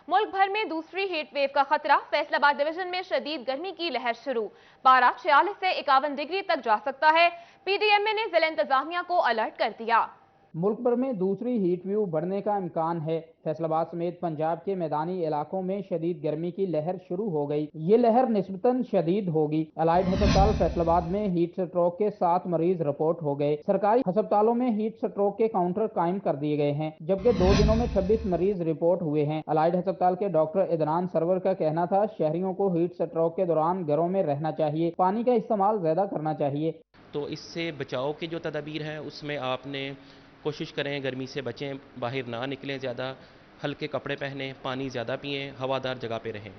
मुल्क भर में दूसरी हीट वेव का खतरा। फैसलाबाद डिवीजन में शदीद गर्मी की लहर शुरू। पारा 46 से 51 डिग्री तक जा सकता है। पीडीएमए ने जिला इंतजामिया को अलर्ट कर दिया। मुल्क भर में दूसरी हीट वेव बढ़ने का इम्कान है। फैसलाबाद समेत पंजाब के मैदानी इलाकों में शदीद गर्मी की लहर शुरू हो गई। ये लहर निस्बतन शदीद होगी। अलाइड अस्पताल फैसलाबाद में हीट स्ट्रोक के 7 मरीज रिपोर्ट हो गए। सरकारी अस्पतालों में हीट स्ट्रोक के काउंटर कायम कर दिए गए हैं, जबकि 2 दिनों में 26 मरीज रिपोर्ट हुए हैं। अलाइड अस्पताल के डॉक्टर इदनान सरवर का कहना था, शहरियों को हीट स्ट्रोक के दौरान घरों में रहना चाहिए, पानी का इस्तेमाल ज्यादा करना चाहिए। तो इससे बचाव की जो तदाबीर हैं उसमें आपने कोशिश करें गर्मी से बचें, बाहर ना निकलें, ज़्यादा हल्के कपड़े पहनें, पानी ज़्यादा पिएं, हवादार जगह पे रहें।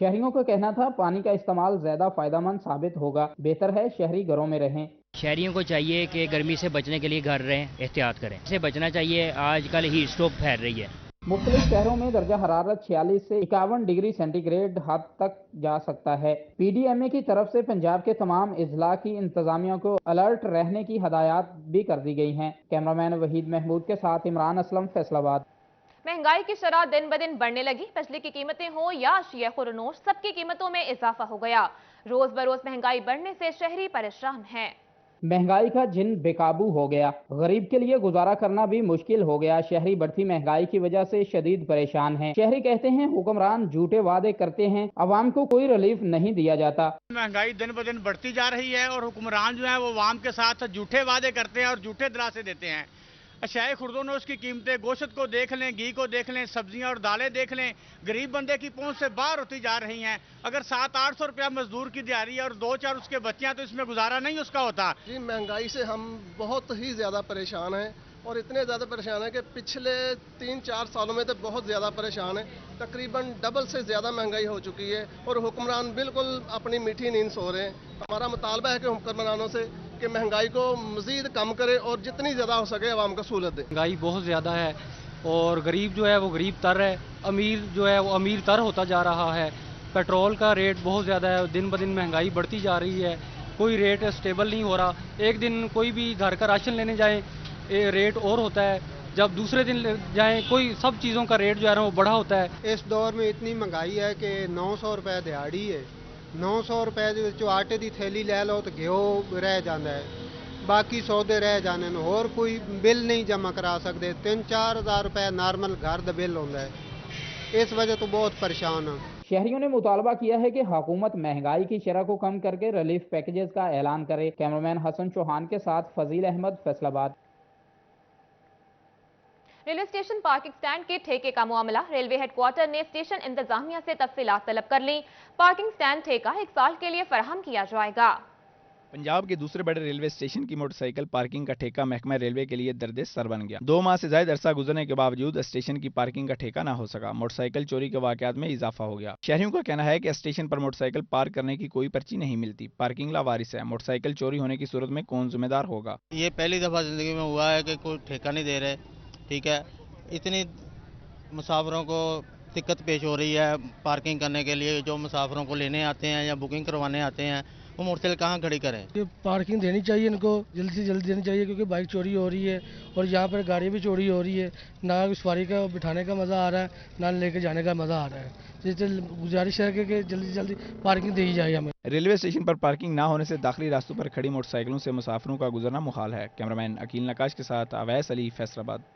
शहरियों का कहना था, पानी का इस्तेमाल ज्यादा फायदेमंद साबित होगा, बेहतर है शहरी घरों में रहें। शहरियों को चाहिए कि गर्मी से बचने के लिए घर रहें, एहतियात करें, इससे बचना चाहिए। आजकल हीट स्ट्रोक फैल रही है। मुख्तलिफ शहरों में दर्जा हरारत 46 से 51 डिग्री सेंटीग्रेड हद तक जा सकता है। पीडीएमए की तरफ से पंजाब के तमाम अजला की इंतजामिया को अलर्ट रहने की हदायत भी कर दी गई हैं। कैमरामैन वहीद महमूद के साथ इमरान असलम, फैसलाबाद। महंगाई की शरह दिन ब दिन बढ़ने लगी। बिजली की कीमतें हो या अशिया खुरनोश, सबकी कीमतों में इजाफा हो गया। रोज बरोज महंगाई बढ़ने से शहरी परेशान हैं। महंगाई का जिन बेकाबू हो गया, गरीब के लिए गुजारा करना भी मुश्किल हो गया। शहरी बढ़ती महंगाई की वजह से शदीद परेशान हैं। शहरी कहते हैं, हुक्मरान झूठे वादे करते हैं, अवाम को कोई रिलीफ नहीं दिया जाता। महंगाई दिन ब दिन बढ़ती जा रही है और हुक्मरान जो है वो अवाम के साथ झूठे वादे करते हैं और झूठे दिलासे देते हैं। अशाए खुर्दोनोश की कीमतें, गोश्त को देख लें, घी को देख लें, सब्जियां और दालें देख लें, गरीब बंदे की पहुंच से बाहर होती जा रही हैं। अगर 700-800 रुपया मजदूर की दिहाड़ी है और 2-4 उसके बच्चियां, तो इसमें गुजारा नहीं उसका होता। जी, महंगाई से हम बहुत ही ज़्यादा परेशान हैं और इतने ज़्यादा परेशान हैं कि पिछले 3-4 सालों में तो बहुत ज़्यादा परेशान हैं। तकरीबन डबल से ज़्यादा महंगाई हो चुकी है और हुक्मरान बिल्कुल अपनी मीठी नींद सो रहे हैं। हमारा मुतालबा है कि हुक्मरानों से कि महंगाई को मज़ीद कम करे और जितनी ज़्यादा हो सके आवाम को सहूलत दे। महंगाई बहुत ज़्यादा है और गरीब जो है वो गरीब तर है, अमीर जो है वो अमीर तर होता जा रहा है। पेट्रोल का रेट बहुत ज़्यादा है, दिन ब दिन महंगाई बढ़ती जा रही है, कोई रेट स्टेबल नहीं हो रहा। एक दिन कोई भी घर का राशन लेने जाएं रेट और होता है, जब दूसरे दिन जाएं कोई सब चीज़ों का रेट जो है वो बढ़ा होता है। इस दौर में इतनी महंगाई है कि 900 रुपए दिहाड़ी है। 900 रुपए जो आटे की थैली ले लो तो घ्यो रह जाता है, बाकी सौदे रह जाने और कोई बिल नहीं जमा करा सकते। 3-4 हज़ार रुपए नॉर्मल घर का बिल होता है। इस वजह तो बहुत परेशान है। शहरियों ने मुतालबा किया है कि हुकूमत महंगाई की शरह को कम करके रिलीफ पैकेजेस का ऐलान करे। कैमरामैन हसन चौहान के साथ Fazeel Ahmed, Faisalabad. Railway station parking stand के ठेके का मामला। रेलवे हेडक्वार्टर ने स्टेशन इंतजामिया से तफसीलात तलब कर ली। पार्किंग स्टैंड ठेका 1 साल के लिए फराहम किया जाएगा। पंजाब के दूसरे बड़े रेलवे स्टेशन की मोटरसाइकिल पार्किंग का ठेका महकमा रेलवे के लिए दर्द सर बन गया। 2 माह से ज्यादा अरसा गुजरने के बावजूद स्टेशन की पार्किंग का ठेका ना हो सका। मोटरसाइकिल चोरी के वाकयात में इजाफा हो गया। शहरियों का कहना है कि स्टेशन पर मोटरसाइकिल पार्क करने की कोई पर्ची नहीं मिलती। पार्किंग लावारिस है। मोटरसाइकिल चोरी होने की सूरत में कौन जिम्मेदार होगा? ये पहली दफा जिंदगी में हुआ है कि कोई ठेका नहीं दे रहे। ठीक है, इतनी मुसाफिरों को दिक्कत पेश हो रही है पार्किंग करने के लिए। जो मुसाफिरों को लेने आते हैं या बुकिंग करवाने आते हैं, वो मोटरसाइकिल कहाँ खड़ी करें? ये पार्किंग देनी चाहिए, इनको जल्दी से जल्दी देनी चाहिए, क्योंकि बाइक चोरी हो रही है और यहाँ पर गाड़ी भी चोरी हो रही है। ना सवारी का बिठाने का मज़ा आ रहा है, ना लेके जाने का मज़ा आ रहा है। जिससे गुजारिश है कि जल्दी से जल्दी पार्किंग दी जाए हमें। रेलवे स्टेशन पर पार्किंग ना होने से दाखिली रास्तों पर खड़ी मोटरसाइकिलों से मुसाफिरों का गुजरना मुहाल है। कैमरामैन अकील नकाश के साथ अवैस अली, फैसलाबाद।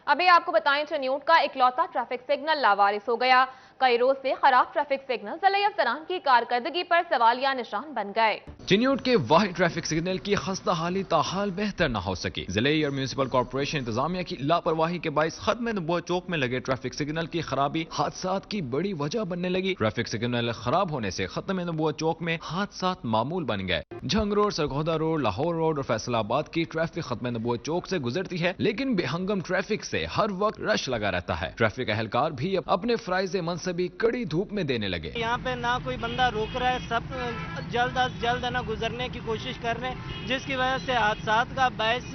अभी आपको बताएं, चन्यूट का इकलौता ट्रैफिक सिग्नल लावारिस हो गया। कई रोज से खराब ट्रैफिक सिग्नल ज़िले अफसरान की कारकर्दगी पर सवालिया निशान बन गए। चिन्यूट के वाहिद ट्रैफिक सिग्नल की खस्ता हाली ताहाल बेहतर न हो सकी। जिले और म्यूनिसिपल कॉर्पोरेशन इंतजामिया की लापरवाही के बायस खत्म नबूवत चौक में लगे ट्रैफिक सिग्नल की खराबी हादसात की बड़ी वजह बनने लगी। ट्रैफिक सिग्नल खराब होने से खत्म नबूवत चौक में हादसात मामूल बन गए। Jhang road, Sargodha road, Lahore road और फैसलाबाद की ट्रैफिक खत्म नबूवत चौक से गुजरती है, लेकिन बेहंगम ट्रैफिक से हर वक्त रश लगा रहता है। ट्रैफिक एहलकार भी अपने फराइज मनसबी कड़ी धूप में देने लगे। यहाँ पे ना कोई बंदा रोक रहा है, सब जल्द अज जल्द है ना गुजरने की कोशिश कर रहे हैं, जिसकी वजह से हादसात का बायस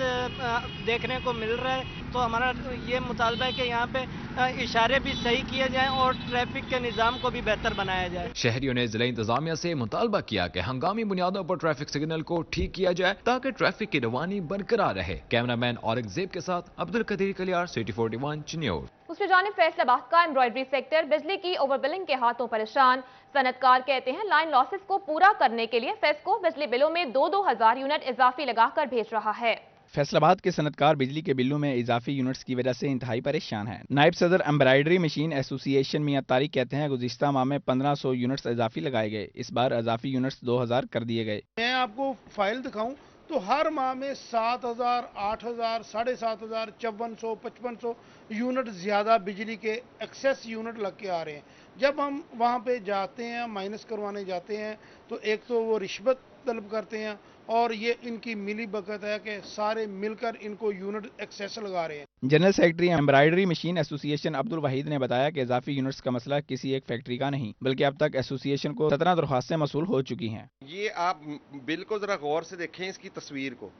देखने को मिल रहा है। तो हमारा ये मुतालबा है कि यहाँ पे इशारे भी सही किए जाएं और ट्रैफिक के निज़ाम को भी बेहतर बनाया जाए। शहरियों ने जिला इंतजामिया से मुतालबा किया कि हंगामी बुनियादों पर ट्रैफिक सिग्नल को ठीक किया जाए ताकि ट्रैफिक की रवानी बरकरार रहे। कैमरामैन औरंगजेब के साथ अब्दुल कदीर कलियार, सिटी 41 चिन्यूट। दूसरी जानिब फैसलाबाद का एम्ब्रॉयडरी सेक्टर बिजली की ओवर बिलिंग के हाथों परेशान। सनतकार कहते हैं लाइन लॉसेस को पूरा करने के लिए फेस्को बिजली बिलों में 2,000 यूनिट इजाफी लगाकर भेज रहा है। फैसलाबाद के सनतकार बिजली के बिलों में इजाफी यूनिट्स की वजह से इंतहाई परेशान हैं। नायब सदर एम्ब्रॉयडरी मशीन एसोसिएशन मियां तारिक कहते हैं गुज़िश्ता माह में 1500 यूनिट्स इजाफी लगाए गए, इस बार इजाफी यूनिट्स 2000 कर दिए गए। मैं आपको फाइल दिखाऊं तो हर माह में 7000, 8000, 7500, 5400, 5500 यूनिट ज़्यादा बिजली के एक्सेस यूनिट लग के आ रहे हैं। जब हम वहाँ पे जाते हैं माइनस करवाने जाते हैं तो एक तो वो रिश्वत तलब करते हैं और ये इनकी मिली बकत है कि सारे मिलकर इनको यूनिट एक्सेस लगा रहे हैं। General secretary embroidery machine association Abdul Waheed ने बताया कि इजाफी यूनिट्स का मसला किसी एक फैक्ट्री का नहीं बल्कि अब तक एसोसिएशन को 17 दरख्वास्तें मसूल हो चुकी हैं। ये आप बिल को जरा गौर से देखें, इसकी तस्वीर को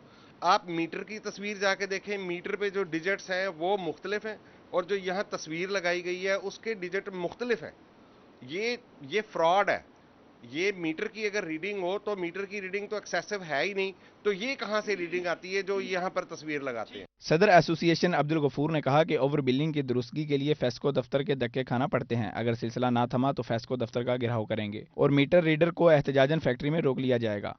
आप मीटर की तस्वीर जाके देखें, मीटर पे जो डिजिट्स हैं वो मुख्तलिफ हैं और जो यहाँ तस्वीर लगाई गई है उसके डिजिट मुख्तलिफ हैं। ये फ्रॉड है। ये मीटर की अगर रीडिंग हो तो मीटर की रीडिंग तो एक्सेसिव है ही नहीं, तो ये कहां से रीडिंग आती है जो यहाँ पर तस्वीर लगाते हैं। सदर एसोसिएशन अब्दुल गफूर ने कहा कि ओवर बिलिंग की दुरुस्तगी के लिए फेस्को दफ्तर के धक्के खाना पड़ते हैं। अगर सिलसिला ना थमा तो फेस्को दफ्तर का घेराव करेंगे और मीटर रीडर को एहतजाजन फैक्ट्री में रोक लिया जाएगा।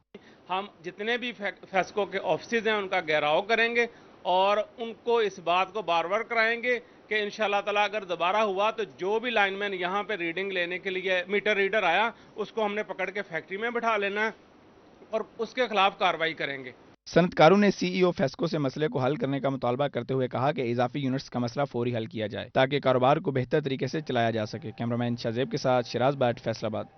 हम जितने भी फेस्को के ऑफिस हैं उनका घेराव करेंगे और उनको इस बात को बार बार कराएंगे कि इंशाल्लाह ताला अगर दोबारा हुआ तो जो भी लाइनमैन यहाँ पे रीडिंग लेने के लिए मीटर रीडर आया उसको हमने पकड़ के फैक्ट्री में बिठा लेना है और उसके खिलाफ कार्रवाई करेंगे। सनतकारों ने सीईओ फेस्को से मसले को हल करने का मुतालबा करते हुए कहा कि इजाफी यूनिट्स का मसला फौरी हल किया जाए ताकि कारोबार को बेहतर तरीके से चलाया जा सके। कैमरामैन शाजेब के साथ शिराज बाट, फैसलाबाद।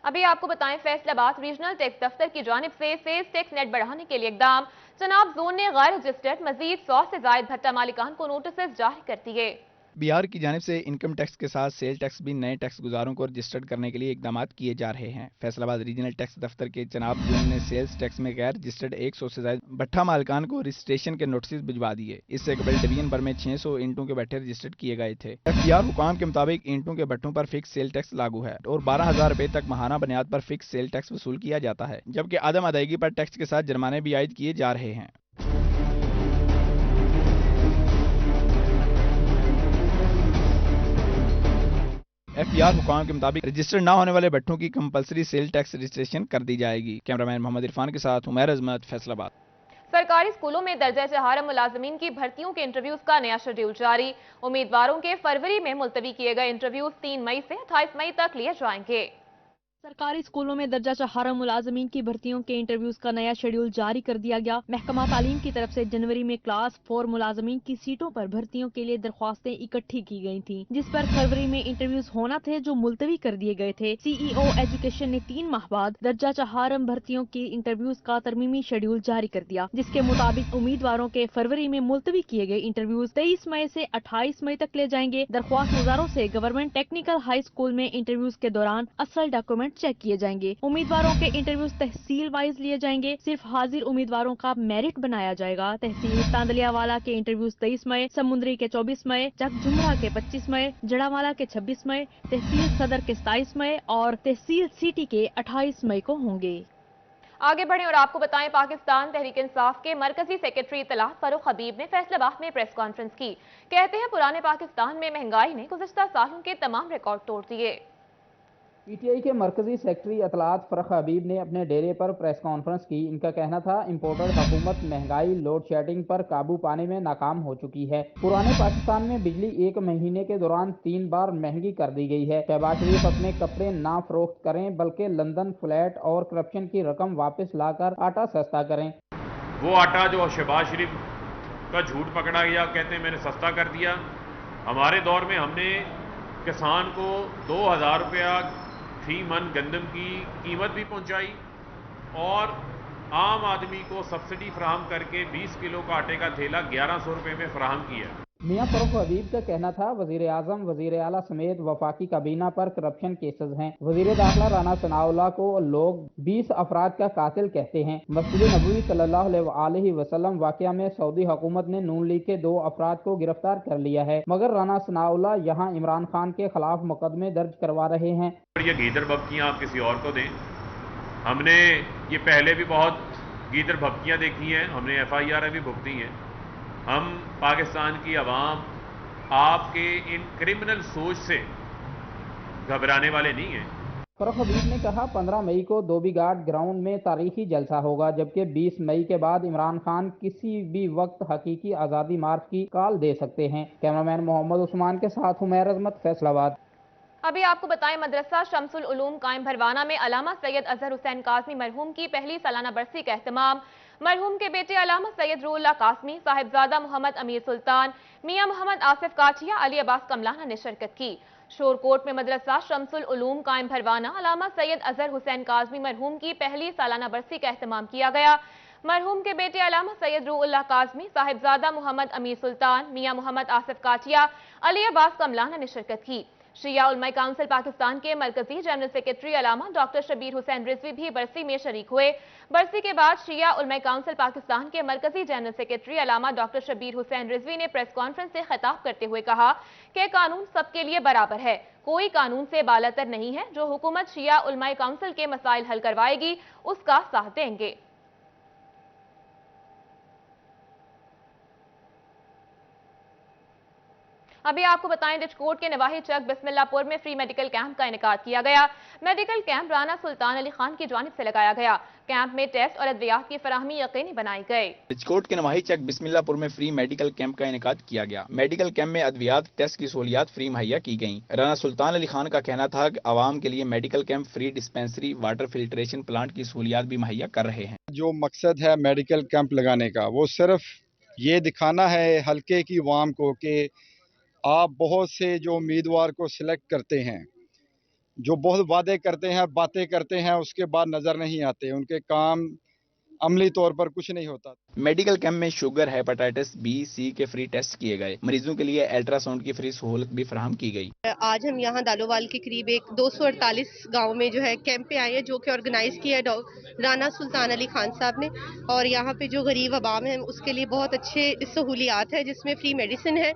अभी आपको बताएं फैसलाबाद रीजनल टैक्स दफ्तर की जानिब से सेल्स टैक्स नेट बढ़ाने के लिए इकदाम। चनाब जोन ने गैर रजिस्टर्ड मजीद 100 से जायद भट्टा मालिकान को नोटिस जारी कर दिए। बिहार की जानिब से इनकम टैक्स के साथ सेल टैक्स भी नए टैक्स गुजारों को रजिस्टर्ड करने के लिए इकदाम किए जा रहे हैं। फैसलाबाद रीजनल टैक्स दफ्तर के चनाब जोन ने सेल्स टैक्स में गैर रजिस्टर्ड 100 से ज्यादा भट्ठा मालिकान को रजिस्ट्रेशन के नोटिस भिजवा दिए। इससे कबल डिवीजन भर में 600 ईंटों के भट्ठे रजिस्टर्ड किए गए थे। एफटीआर हुकाम के मुताबिक ईंटों के भट्टों पर फिक्स सेल टैक्स लागू है और 12,000 रुपए तक माहाना बुनियाद पर फिक्स सेल टैक्स वसूल किया जाता है, जबकि आदम अदायगी पर टैक्स के साथ जुर्माने भी आयद किए जा रहे हैं। एफटीआर हुकाम के मुताबिक रजिस्टर्ड ना होने वाले भट्टों की कंपलसरी सेल टैक्स रजिस्ट्रेशन कर दी जाएगी। कैमरामैन मोहम्मद इरफान के साथ उमैर अजमत, फैसलाबाद। सरकारी स्कूलों में दर्जा चहारम मुलाजमीन की भर्तियों के इंटरव्यूज का नया शेड्यूल जारी। उम्मीदवारों के फरवरी में मुलतवी किए गए इंटरव्यूज 3 मई से 28 मई तक लिए जाएंगे। सरकारी स्कूलों में दर्जा चहारा मुलाजमीन की भर्तियों के इंटरव्यूज का नया शेड्यूल जारी कर दिया गया। महकमा तालीम की तरफ से जनवरी में क्लास 4 मुलाजमीन की सीटों पर भर्तियों के लिए दरख्वास्तें इकट्ठी की गई थीं, जिस पर फरवरी में इंटरव्यूज होना थे जो मुलतवी कर दिए गए थे। सीईओ एजुकेशन ने 3 माह बाद दर्जा चहारम भर्तियों की इंटरव्यूज का तरमीमी शेड्यूल जारी कर दिया, जिसके मुताबिक उम्मीदवारों के फरवरी में मुलतवी किए गए इंटरव्यूज 23 मई से 28 मई तक ले जाएंगे। दरख्वास्त गुजारों से गवर्नमेंट टेक्निकल हाई स्कूल में इंटरव्यूज के दौरान असल डॉक्यूमेंट चेक किए जाएंगे। उम्मीदवारों के इंटरव्यूज तहसील वाइज लिए जाएंगे। सिर्फ हाजिर उम्मीदवारों का मेरिट बनाया जाएगा। तहसील तांदलियावाला के इंटरव्यूज 23 मई, समुद्री के 24 मई, चकझुमरा के 25 मई, जड़ावाला के 26 मई, तहसील सदर के 27 मई और तहसील सिटी के 28 मई को होंगे। आगे बढ़े और आपको बताएं पाकिस्तान तहरीक इंसाफ के मरकजी सेक्रेटरी इत्तलात फारूक हबीब ने फैसलाबाद में प्रेस कॉन्फ्रेंस की। कहते हैं पुराने पाकिस्तान में महंगाई ने गुज़िश्ता सालों के तमाम रिकॉर्ड तोड़ दिए। पीटीआई के मरकजी सेक्रेटरी इत्तलात फारूक हबीब ने अपने डेरे पर प्रेस कॉन्फ्रेंस की। इनका कहना था इम्पोर्टेड हुकूमत महंगाई लोड शेडिंग पर काबू पाने में नाकाम हो चुकी है। पुराने पाकिस्तान में बिजली 1 महीने के दौरान 3 बार महंगी कर दी गई है। शहबाज शरीफ अपने कपड़े ना फरोख्त करें बल्कि लंदन फ्लैट और करप्शन की रकम वापस लाकर आटा सस्ता करें। वो आटा जो शहबाज शरीफ का झूठ पकड़ा गया, कहते हैं मैंने सस्ता कर दिया। हमारे दौर में हमने किसान को 2000 रुपया फी मन गंदम की कीमत भी पहुंचाई और आम आदमी को सब्सिडी फराहम करके 20 किलो का आटे का थैला 1100 रुपये में फराहम किया। मियां फारूक हबीब का कहना था वजीर आजम, वजीर आला समेत वफाकी काबीना पर करप्शन केसेस हैं। वजीर दाखिला राना सनाउल्लाह को लोग 20 अफराद का कातिल कहते हैं। मस्जिद नबवी सल्लल्लाहु अलैहि वसल्लम वाकया में सऊदी हुकूमत ने नून लीग के 2 अफराद को गिरफ्तार कर लिया है, मगर राना सनाउल्लाह यहाँ इमरान खान के खिलाफ मुकदमे दर्ज करवा रहे हैं। ये गीदड़ भभकियाँ आप किसी और को दें। हमने ये पहले भी बहुत गीदड़ भभकियाँ देखी हैं, हमने FIR भी भुगती हैं। हम पाकिस्तान की आवाम آپ کے ان کرمنل سوچ سے گھبرانے والے نہیں ہیں۔ فاروق حبیب نے کہا 15 مئی کو دھوبی گھاٹ گراؤنڈ میں تاریخی جلسہ ہوگا، جبکہ 20 مئی کے بعد عمران خان کسی بھی وقت حقیقی آزادی مارچ کی کال دے سکتے ہیں۔ کیمرامین محمد عثمان کے ساتھ حمیر عظمت، فیصل آباد۔ ابھی آپ کو بتائیں مدرسہ شمس العلوم قائم بھروانہ میں علامہ سید اظہر حسین قاسمی مرحوم کی پہلی سالانہ برسی کا اہتمام۔ مرحوم کے بیٹے علامہ سید روح اللہ قاسمی، صاحبزادہ محمد امیر سلطان، میاں محمد آصف کاٹھیا، علی عباس کملانہ نے شرکت کی۔ شورکوٹ میں مدرسہ شمس العلوم قائم بھروانہ علامہ سید اظہر حسین قاسمی مرحوم کی پہلی سالانہ برسی کا اہتمام کیا گیا۔ مرحوم کے بیٹے علامہ سید روح اللہ قاسمی، صاحبزادہ محمد امیر سلطان، میاں محمد آصف کاٹھیا، علی عباس کملانہ نے شرکت کی۔ شیعہ علماء کونسل پاکستان کے مرکزی جنرل سیکرٹری علامہ ڈاکٹر شبیر حسین رضوی بھی برسی میں شریک ہوئے۔ برسی کے بعد شیعہ علماء کونسل پاکستان کے مرکزی جنرل سیکرٹری علامہ ڈاکٹر شبیر حسین رضوی نے پریس کانفرنس سے خطاب کرتے ہوئے کہا کہ قانون سب کے لیے برابر ہے، کوئی قانون سے بالاتر نہیں ہے۔ جو حکومت شیعہ علماء کونسل کے مسائل حل کروائے گی اس کا ساتھ دیں گے۔ ابھی آپ کو بتائیں ڈچکوٹ کے نواحی چک بسم اللہ پور میں فری میڈیکل کیمپ کا انعقاد کیا گیا۔ میڈیکل کیمپ رانا سلطان علی خان کی جانب سے لگایا گیا۔ کیمپ میں ٹیسٹ اور ادویات کی فراہمی یقینی بنائی گئی۔ ڈچکوٹ کے نواحی چک بسم اللہ پور میں فری میڈیکل کیمپ کا انعقاد کیا گیا۔ میڈیکل کیمپ میں ادویات ٹیسٹ کی سہولیات فری مہیا کی گئیں۔ رانا سلطان علی خان کا کہنا تھا کہ عوام کے لیے medical camp free dispensary, water filtration plant کی سہولیات بھی مہیا کر رہے ہیں۔ جو مقصد ہے میڈیکل کیمپ لگانے کا وہ صرف یہ دکھانا ہے حلقے کی عوام کو کہ آپ بہت سے جو امیدوار کو سلیکٹ کرتے ہیں، جو بہت وعدے کرتے ہیں، باتیں کرتے ہیں، اس کے بعد نظر نہیں آتے، ان کے کام عملی طور پر کچھ نہیں ہوتا۔ میڈیکل کیمپ میں شوگر، ہیپاٹائٹس بی، سی کے فری ٹیسٹ کیے گئے۔ مریضوں کے لیے الٹرا ساؤنڈ کی فری سہولت بھی فراہم کی گئی۔ آج ہم یہاں دالووال کے قریب ایک 248 گاؤں میں جو ہے کیمپ پہ آئے ہیں، جو کہ آرگنائز کیا ہے رانا سلطان علی خان صاحب نے، اور یہاں پہ جو غریب عوام ہیں اس کے لیے بہت اچھے سہولیات ہے، جس میں فری میڈیسن ہے،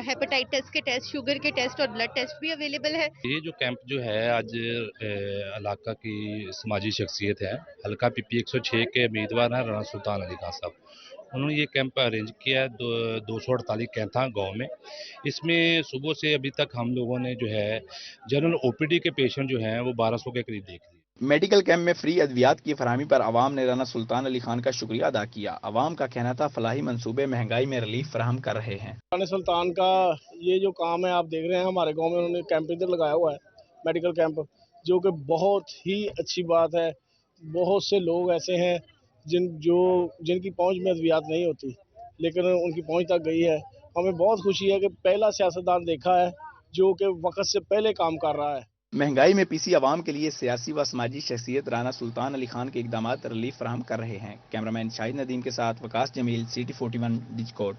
ہیپاٹائٹس کے ٹیسٹ، شوگر کے ٹیسٹ اور بلڈ ٹیسٹ بھی اویلیبل ہے۔ یہ جو کیمپ جو ہے آج علاقہ کی سماجی شخصیت ہے، حلقہ پی پی 106 کے امیدوار ہیں رانا سلطان علی خان صاحب، انہوں نے یہ کیمپ ارینج کیا ہے 248 کیمپ تھا گاؤں میں۔ اس میں صبح سے ابھی تک ہم لوگوں نے جو ہے جنرل او پی ڈی کے پیشنٹ جو ہیں وہ 1200 کے قریب دیکھ لیے۔ میڈیکل کیمپ میں فری ادویات کی فراہمی پر عوام نے رانا سلطان علی خان کا شکریہ ادا کیا۔ عوام کا کہنا تھا فلاحی منصوبے مہنگائی میں ریلیف فراہم کر رہے ہیں۔ رانا سلطان کا یہ جو کام ہے آپ دیکھ رہے ہیں، ہمارے گاؤں میں انہوں نے کیمپ ادھر لگایا ہوا ہے، میڈیکل کیمپ، جو کہ بہت ہی اچھی بات ہے۔ بہت سے لوگ ایسے ہیں جن کی پہنچ میں ادویات نہیں ہوتی، لیکن ان کی پہنچ تک گئی ہے۔ ہمیں بہت خوشی ہے کہ پہلا سیاستدان دیکھا ہے جو کہ وقت سے پہلے کام کر رہا ہے۔ مہنگائی میں پیسی عوام کے لیے سیاسی و سماجی شخصیت رانا سلطان علی خان کے اقدامات ریلیف فراہم کر رہے ہیں۔ کیمرامین شاہد ندیم کے ساتھ وکاس جمیل، CT41 ڈچکوٹ۔